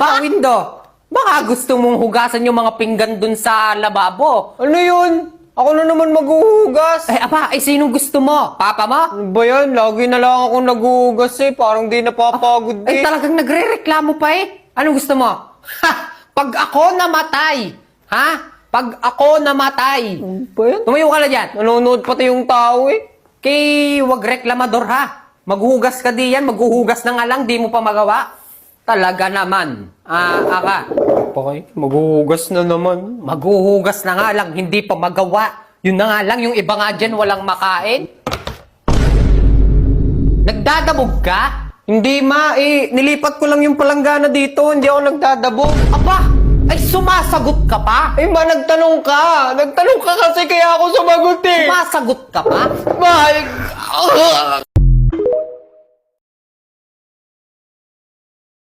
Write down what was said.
Aba, Windo, baka gusto mong hugasan yung mga pinggan dun sa lababo. Ano yun? Ako na naman maghuhugas. Sinong gusto mo? Papa mo? Ano ba yan? Lagi na lang ako naghuhugas eh. Parang di napapagod eh. Talagang nagre-reklamo pa eh. Anong gusto mo? Ha! Pag ako namatay! Ha? Pag ako namatay! Ano ba yan? Tumayo ka na dyan. Nanonood pati yung tao eh. Kay wag reklamador ha. Maghuhugas ka diyan, maghuhugas na nga lang, di mo pa magawa. Talaga naman. Aka. Okay, maghuhugas na naman. Maghuhugas na nga lang, hindi pa magawa. Yun na nga lang, yung iba nga dyan walang makain. Nagdadabog ka? Hindi ma, nilipat ko lang yung palanggana dito. Hindi ako nagdadabog. Aba, ay sumasagot ka pa? Eh ma, nagtanong ka. Nagtanong ka kasi kaya ako sumagot eh. Sumasagot ka pa? Ma,